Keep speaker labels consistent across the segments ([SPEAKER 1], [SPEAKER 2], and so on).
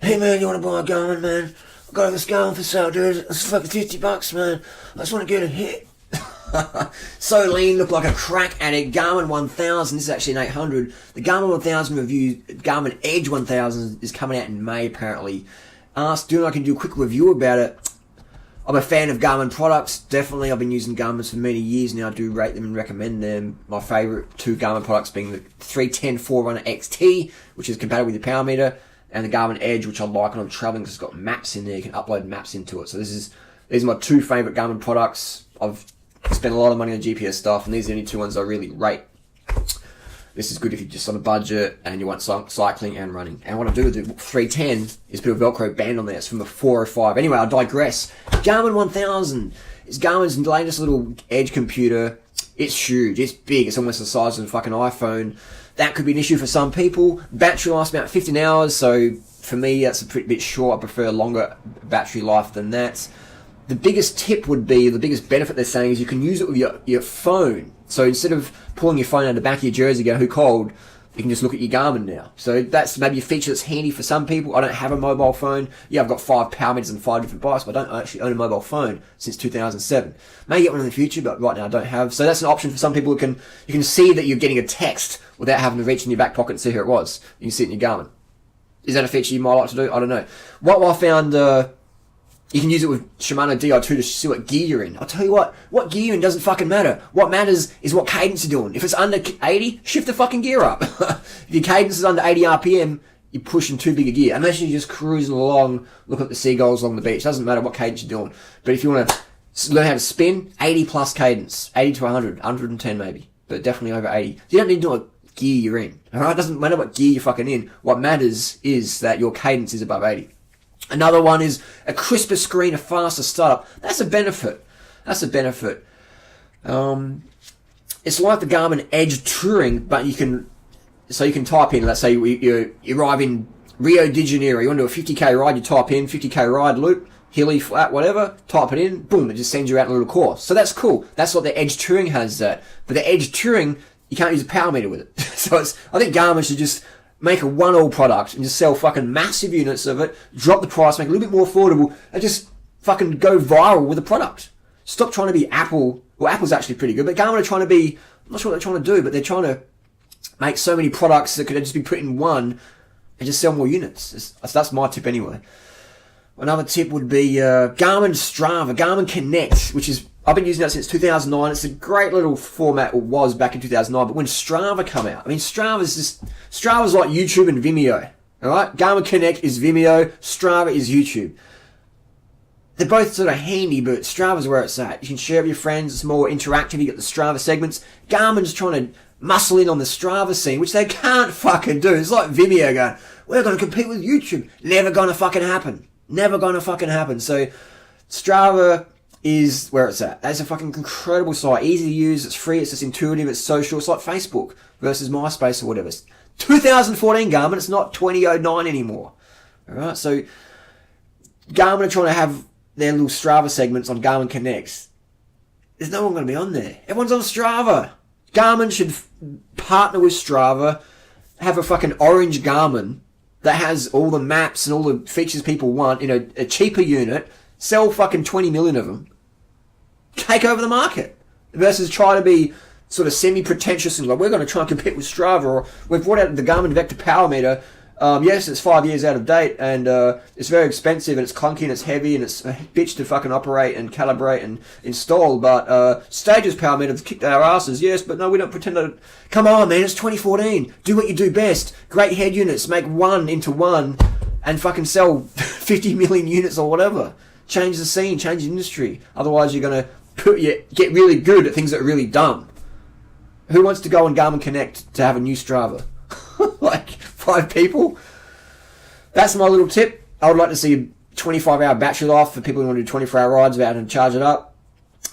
[SPEAKER 1] Hey man, you want to buy a Garmin, man? I got this Garmin for sale, dude. It's fucking $50, man. I just want to get a hit. So lean, look like a crack addict. Garmin 1000, this is actually an 800. The Garmin 1000 review, Garmin Edge 1000 is coming out in May apparently. Asked, dude, I can do a quick review about it. I'm a fan of Garmin products, definitely. I've been using Garmin for many years now. I do rate them and recommend them. My favourite two Garmin products being the 310 Forerunner XT, which is compatible with your power meter, and the Garmin Edge, which I like when I'm travelling because it's got maps in there. You can upload maps into it. So these are my two favourite Garmin products. I've spent a lot of money on GPS stuff, and these are the only two ones I really rate. This is good if you're just on a budget and you want cycling and running. And what I do with the 310 is put a Velcro band on there. It's from the 405. Anyway, I digress. Garmin 1000 is Garmin's latest little edge computer. It's huge. It's big. It's almost the size of a fucking iPhone. That could be an issue for some people. Battery life's about 15 hours, so for me that's a pretty bit short. I prefer longer battery life than that. The biggest tip would be, the biggest benefit they're saying is you can use it with your phone. So instead of pulling your phone out of the back of your jersey, go, who called? You can just look at your Garmin now. So that's maybe a feature that's handy for some people. I don't have a mobile phone. Yeah, I've got 5 power meters and 5 different bikes, but I don't actually own a mobile phone since 2007. May get one in the future, but right now I don't have. So that's an option for some people who you can see that you're getting a text without having to reach in your back pocket and see who it was. You can see it in your Garmin. Is that a feature you might like to do? I don't know. What I found... you can use it with Shimano Di2 to see what gear you're in. I'll tell you what gear you're in doesn't fucking matter. What matters is what cadence you're doing. If it's under 80, shift the fucking gear up. If your cadence is under 80 RPM, you're pushing too big a gear. Unless you're just cruising along, looking at the seagulls along the beach. Doesn't matter what cadence you're doing. But if you want to learn how to spin, 80 plus cadence. 80 to 100, 110 maybe. But definitely over 80. You don't need to know what gear you're in. Alright? It doesn't matter what gear you're fucking in. What matters is that your cadence is above 80. Another one is a crisper screen, a faster startup. That's a benefit. It's like the Garmin Edge Touring, but you can type in, let's say you arrive in Rio de Janeiro, you want to do a 50k ride, you type in 50k ride loop, hilly, flat, whatever, type it in, boom, it just sends you out in a little course. So that's cool. That's what the Edge Touring has that. But the Edge Touring, you can't use a power meter with it. So I think Garmin should just make a one-all product and just sell fucking massive units of it, drop the price, make it a little bit more affordable, and just fucking go viral with the product. Stop trying to be Apple. Well, Apple's actually pretty good, but Garmin are trying to be, I'm not sure what they're trying to do, but they're trying to make so many products that could just be put in one and just sell more units. That's my tip anyway. Another tip would be Garmin Strava, Garmin Connect, which is, I've been using that since 2009. It's a great little format, it was back in 2009, but when Strava come out, I mean, Strava's like YouTube and Vimeo, alright? Garmin Connect is Vimeo, Strava is YouTube. They're both sort of handy, but Strava's where it's at. You can share with your friends, it's more interactive, you get the Strava segments. Garmin's trying to muscle in on the Strava scene, which they can't fucking do. It's like Vimeo going, we're going to compete with YouTube. Never going to fucking happen. Never going to fucking happen. So, Strava is where it's at. That's a fucking incredible site. Easy to use, it's free, it's just intuitive, it's social. It's like Facebook versus MySpace or whatever. It's 2014 Garmin, it's not 2009 anymore. Alright, so Garmin are trying to have their little Strava segments on Garmin Connects. There's no one going to be on there. Everyone's on Strava. Garmin should partner with Strava, have a fucking orange Garmin that has all the maps and all the features people want in a cheaper unit, sell fucking 20 million of them, take over the market, versus try to be sort of semi-pretentious and like, we're going to try and compete with Strava, or we've brought out the Garmin Vector Power Meter. Yes, it's 5 years out of date, and it's very expensive, and it's clunky, and it's heavy, and it's a bitch to fucking operate and calibrate and install, but Stage's Power Meter has kicked our asses, yes, but no, we don't pretend to... Come on, man, it's 2014. Do what you do best. Great head units. Make one into one and fucking sell 50 million units or whatever. Change the scene, change the industry. Otherwise, you're going to get really good at things that are really dumb. Who wants to go on Garmin Connect to have a new Strava? Like 5 people? That's my little tip. I would like to see a 25-hour battery life for people who want to do 24-hour rides without having to charge it up.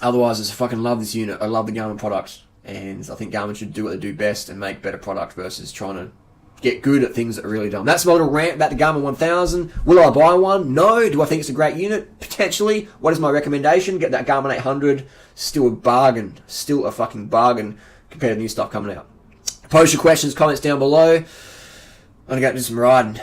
[SPEAKER 1] Otherwise, I just fucking love this unit. I love the Garmin products. And I think Garmin should do what they do best and make better product versus trying to get good at things that are really dumb. That's my little rant about the Garmin 1000. Will I buy one? No. Do I think it's a great unit? Potentially. What is my recommendation? Get that Garmin 800. Still a bargain. Still a fucking bargain compared to the new stuff coming out. Post your questions, comments down below. I'm going to go do some riding.